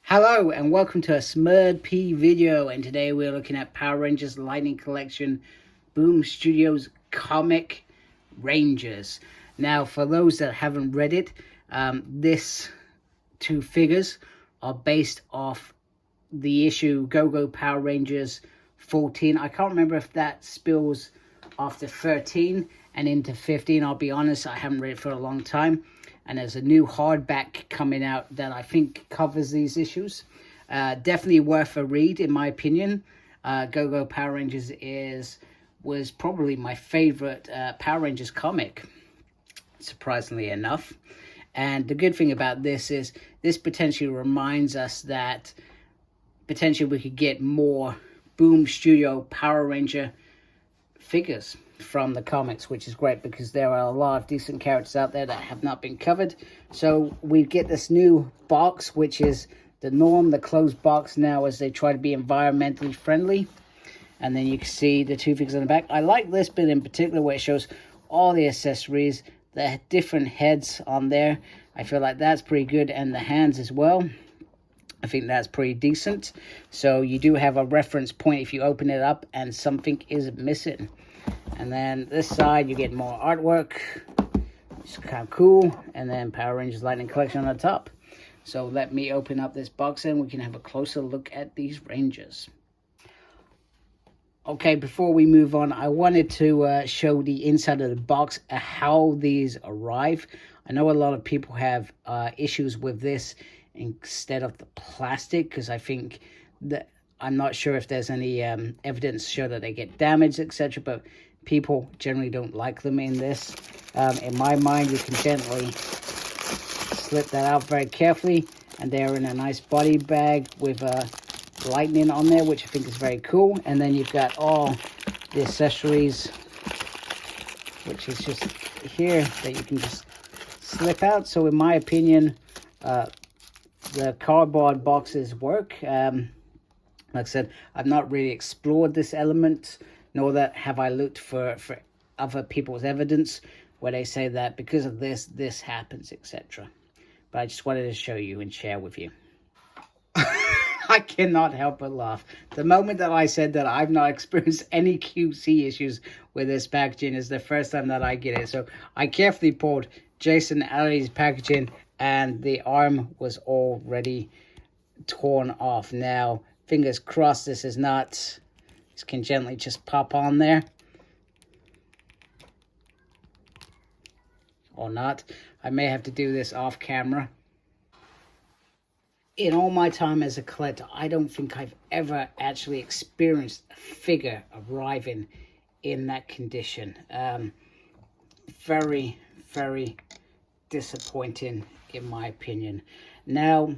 Hello and welcome to a SmurDP video, and today we're looking at Power Rangers Lightning Collection Boom Studios comic Rangers. Now, for those that haven't read it, this two figures are based off the issue Go-Go Power Rangers 14. I can't remember if that spills after 13 and into 15. I'll be honest, I haven't read it for a long time. And there's a new hardback coming out that I think covers these issues. Definitely worth a read, in my opinion. Go-Go Power Rangers was probably my favorite Power Rangers comic, surprisingly enough. And the good thing about this is this potentially reminds us that potentially we could get more Boom Studio Power Ranger figures from the comics, which is great because there are a lot of decent characters out there that have not been covered. So we get this new box, which is the norm, the closed box now, as they try to be environmentally friendly. And then you can see the two figures on the back. I like this bit in particular where it shows all the accessories, the different heads on there. I feel like that's pretty good, and the hands as well. I think that's pretty decent. So you do have a reference point if you open it up and something is missing. And then this side, you get more artwork. It's kind of cool. And then Power Rangers Lightning Collection on the top. So let me open up this box and we can have a closer look at these Rangers. Okay, before we move on, I wanted to show the inside of the box, how these arrive. I know a lot of people have issues with this instead of the plastic, because I think that I'm not sure if there's any evidence to show that they get damaged, etc. But people generally don't like them in this. In my mind, you can gently slip that out very carefully, and they're in a nice body bag with lightning on there, which I think is very cool. And then you've got all the accessories, which is just here that you can just slip out. So in my opinion, the cardboard boxes work. Like I said, I've not really explored this element, nor that have I looked for other people's evidence where they say that because of this, this happens, etc. But I just wanted to show you and share with you. I cannot help but laugh. The moment that I said that I've not experienced any QC issues with this packaging is the first time that I get it. So I carefully pulled Jason out of his packaging, and the arm was already torn off. Now, fingers crossed this is not, this can gently just pop on there. Or not. I may have to do this off camera. In all my time as a collector, I don't think I've ever actually experienced a figure arriving in that condition. Very, very disappointing in my opinion. Now,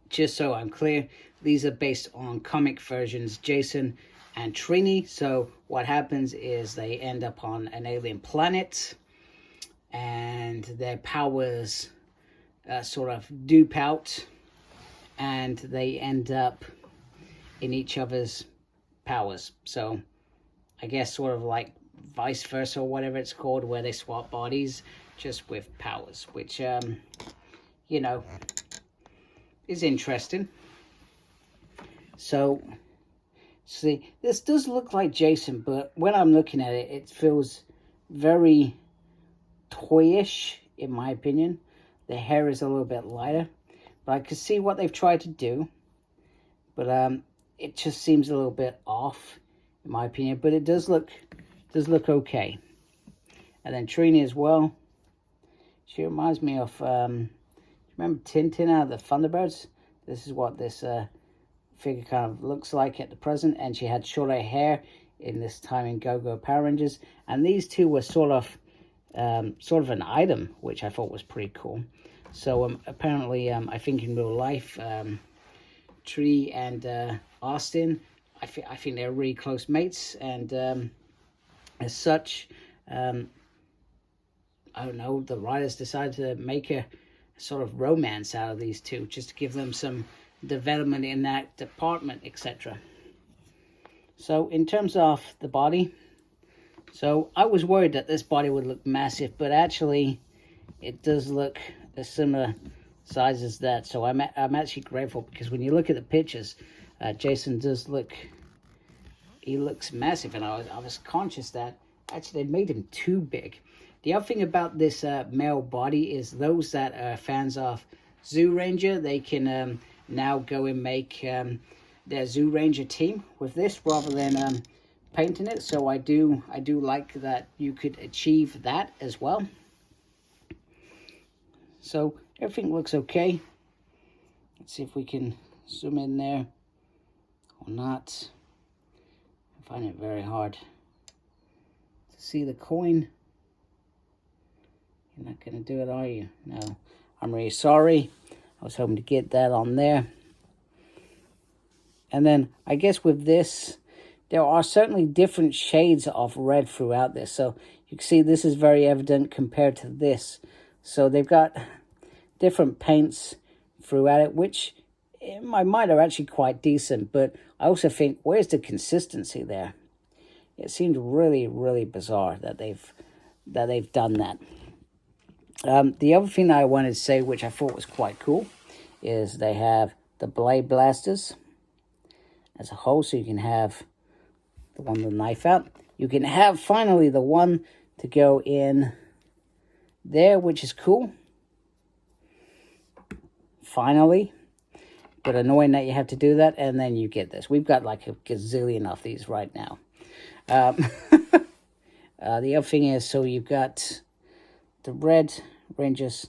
just so I'm clear, these are based on comic versions Jason and Trini. So what happens is they end up on an alien planet, and their powers sort of dupe out, and they end up in each other's powers. So I guess sort of like vice versa, or whatever it's called, where they swap bodies just with powers, which you know, is interesting. So see, this does look like Jason, but when I'm looking at it, it feels very toyish in my opinion. The hair is a little bit lighter, but I can see what they've tried to do, but it just seems a little bit off in my opinion. But it does look okay. And then Trini as well, she reminds me of remember Tintin out of the Thunderbirds? This is what this figure kind of looks like at the present, and she had shorter hair in this time in Go-Go Power Rangers, and these two were sort of an item, which I thought was pretty cool. So apparently, I think in real life, Tree and Austin, I think they're really close mates, and as such, I don't know, the writers decided to make a sort of romance out of these two, just to give them some development in that department, etc. So in terms of the body, so I was worried that this body would look massive, but actually it does look a similar size as that. So I'm actually grateful, because when you look at the pictures, Jason does look, he looks massive, and I was conscious that actually they made him too big. The other thing about this male body is those that are fans of Zoo Ranger, they can now go and make their Zoo Ranger team with this rather than painting it. So I do like that you could achieve that as well. So everything looks okay. Let's see if we can zoom in there or not. I find it very hard to see the coin. You're not going to do it, are you? No. I'm really sorry. I was hoping to get that on there. And then I guess with this, there are certainly different shades of red throughout this. So you can see this is very evident compared to this. So they've got different paints throughout it, which in my mind are actually quite decent. But I also think, where's the consistency there? It seemed really, really bizarre that they've done that. The other thing that I wanted to say, which I thought was quite cool, is they have the blade blasters as a whole. So you can have the one with the knife out. You can have finally the one to go in there, which is cool. Finally. But annoying that you have to do that. And then you get this. We've got like a gazillion of these right now. The other thing is, so you've got the Red Ranger's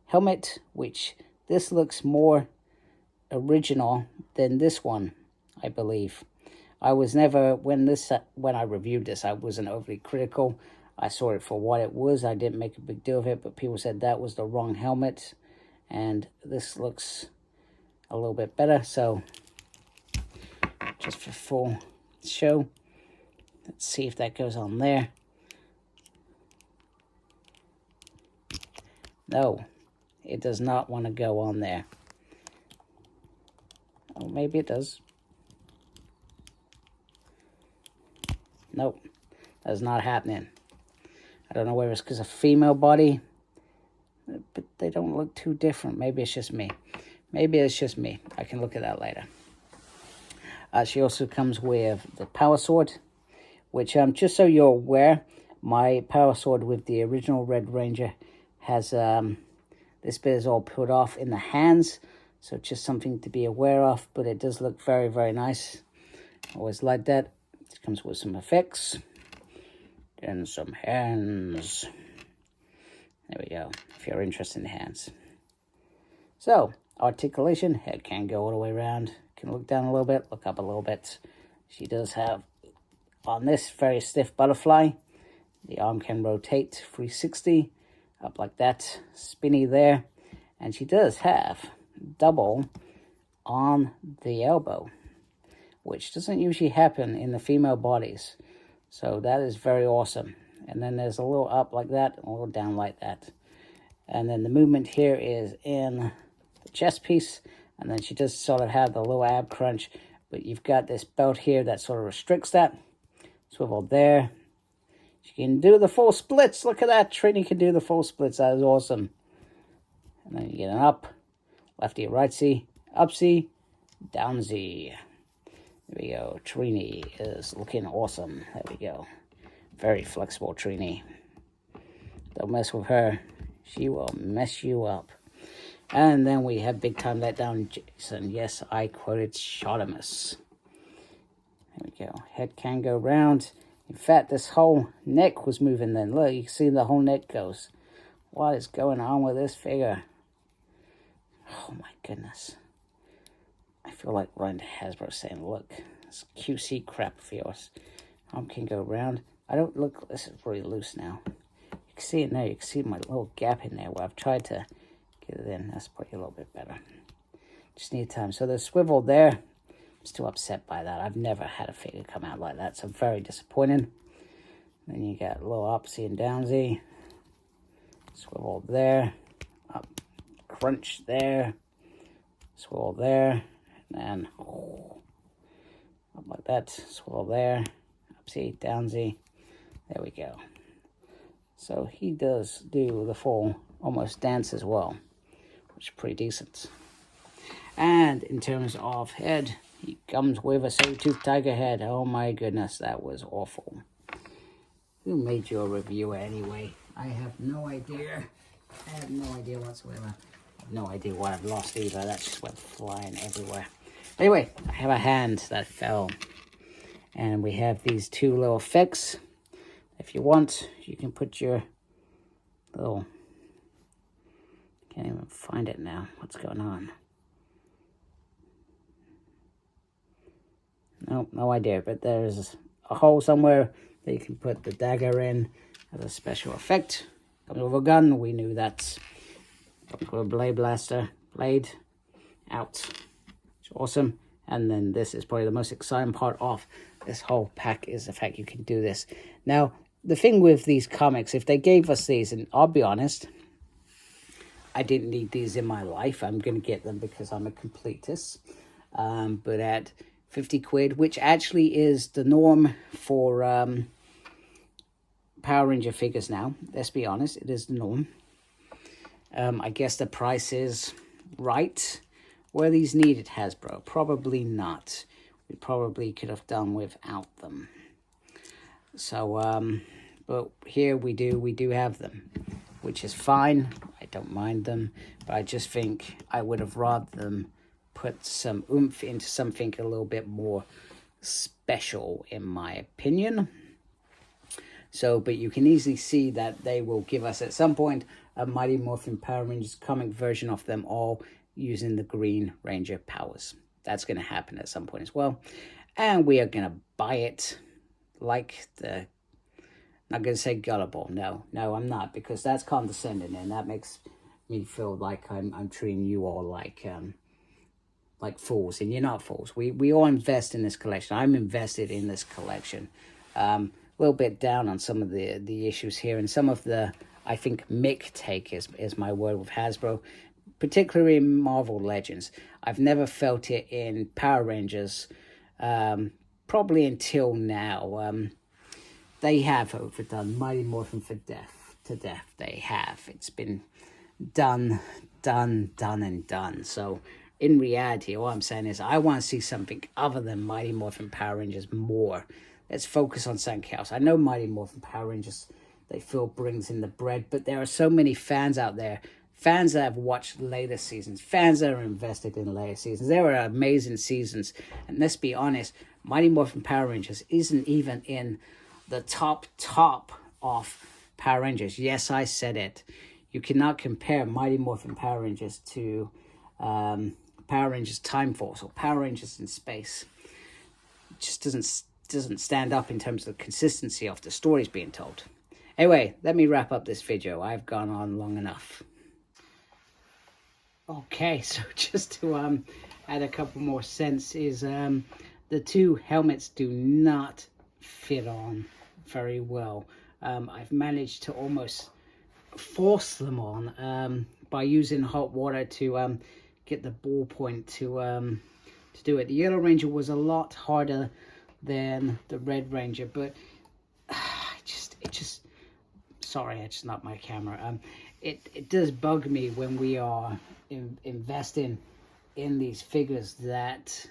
helmet, which this looks more original than this one, I believe. I was never, when I reviewed this, I wasn't overly critical. I saw it for what it was. I didn't make a big deal of it, but people said that was the wrong helmet, and this looks a little bit better. So just for full show, let's see if that goes on there. No, it does not want to go on there. Oh, maybe it does. Nope, that's not happening. I don't know whether it's because of female body, but they don't look too different. Maybe it's just me. Maybe it's just me. I can look at that later. She also comes with the power sword, which, just so you're aware, my power sword with the original Red Ranger has, this bit is all put off in the hands, so just something to be aware of, but it does look very, very nice. Always like that. It comes with some effects and some hands. There we go, if you're interested in the hands. So, articulation, head can go all the way around, can look down a little bit, look up a little bit. She does have, on this, very stiff butterfly. The arm can rotate 360, up like that, spinny there. And she does have double on the elbow, which doesn't usually happen in the female bodies. So that is very awesome. And then there's a little up like that, a little down like that. And then the movement here is in the chest piece. And then she does sort of have the little ab crunch, but you've got this belt here that sort of restricts that. Swivel there. She can do the full splits. Look at that. Trini can do the full splits. That is awesome. And then you get an up, lefty, rightsy, upsy, downsy. There we go. Trini is looking awesome. There we go. Very flexible Trini. Don't mess with her. She will mess you up. And then we have big time letdown Jason. Yes, I quoted Shotimus. There we go. Head can go round. In fact, this whole neck was moving then. Look, you can see the whole neck goes. What is going on with this figure? Oh my goodness. I feel like running to Hasbro saying, look, this QC crap of yours. Arm can go round. I don't look, this is really loose now. You can see it now. You can see my little gap in there where I've tried to get it in. That's probably a little bit better. Just need time. So the swivel there, I'm still upset by that. I've never had a figure come out like that, so very disappointing. Then you got a little upsy and downsy. Swivel there. Up, crunch there. Swivel there. And up like that. Swivel there. Upsy, downsy. There we go. So he does do the full almost dance as well, which is pretty decent. And in terms of head, he comes with a saber-tooth tiger head. Oh my goodness, that was awful. Who made your reviewer anyway? I have no idea. I have no idea whatsoever. I have no idea what I've lost either. That just went flying everywhere. Anyway, I have a hand that fell. And we have these two little effects. If you want, you can put your little... Can't even find it now. What's going on? Nope, no idea. But there's a hole somewhere that you can put the dagger in as a special effect. Comes with a gun. We knew that. Comes with a blade blaster. Blade out. It's awesome. And then this is probably the most exciting part of this whole pack is the fact you can do this. Now, the thing with these comics, if they gave us these, and I'll be honest, I didn't need these in my life. I'm going to get them because I'm a completist. But at 50 quid, which actually is the norm for Power Ranger figures now. Let's be honest, it is the norm. I guess the price is right. Were these needed, Hasbro? Probably not. We probably could have done without them. So, but here we do have them, which is fine. I don't mind them, but I just think I would have rather them put some oomph into something a little bit more special, in my opinion. So, but you can easily see that they will give us at some point a Mighty Morphin Power Rangers comic version of them all using the Green Ranger powers. That's going to happen at some point as well. And we are going to buy it like the... Not going to say gullible. No, I'm not, because that's condescending, and that makes me feel like I'm treating you all like fools, and you're not fools. We all invest in this collection. I'm invested in this collection. A little bit down on some of the issues here, and some of the, I think, Mick take is my word with Hasbro, particularly in Marvel Legends. I've never felt it in Power Rangers, probably until now. They have overdone Mighty Morphin to death. They have. It's been done. So in reality, all I'm saying is I want to see something other than Mighty Morphin Power Rangers more. Let's focus on something else. I know Mighty Morphin Power Rangers, they feel brings in the bread, but there are so many fans out there, fans that have watched later seasons, fans that are invested in later seasons. There are amazing seasons, and let's be honest, Mighty Morphin Power Rangers isn't even in the top of Power Rangers. Yes, I said it. You cannot compare Mighty Morphin Power Rangers to Power Rangers Time Force or Power Rangers in Space. It just doesn't stand up in terms of the consistency of the stories being told. Anyway, let me wrap up this video. I've gone on long enough. Okay, so just to add a couple more cents is the two helmets do not fit on very well. I've managed to almost force them on by using hot water to get the ballpoint to do it. The Yellow Ranger was a lot harder than the Red Ranger, but it just sorry, I just knocked my camera. It does bug me when we are investing in these figures that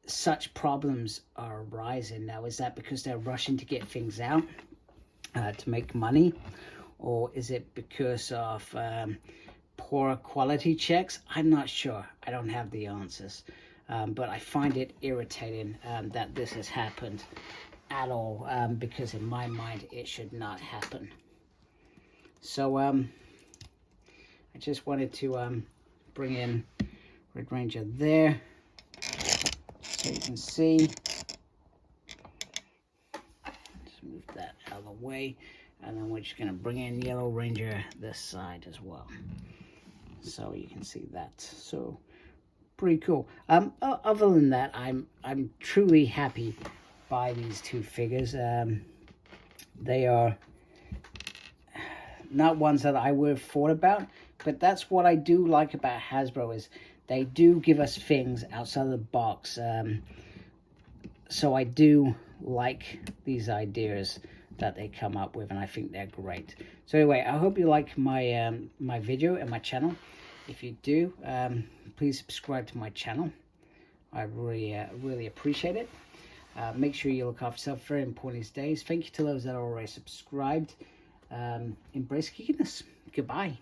such problems are arising. Now, is that because they're rushing to get things out to make money, or is it because of poor quality checks? I'm not sure. I don't have the answers, but I find it irritating that this has happened at all, because in my mind it should not happen. So I just wanted to bring in Red Ranger there so you can see. Just move that out of the way, and then we're just going to bring in Yellow Ranger this side as well, so you can see that. So pretty cool. Other than that, I'm truly happy by these two figures. They are not ones that I would have thought about, but that's what I do like about Hasbro, is they do give us things outside of the box. So I do like these ideas that they come up with, and I think they're great. So anyway, I hope you like my my video and my channel. If you do, please subscribe to my channel. I really appreciate it. Make sure you look after yourself. Very important these days. Thank you to those that are already subscribed. Embrace geekiness. Goodbye.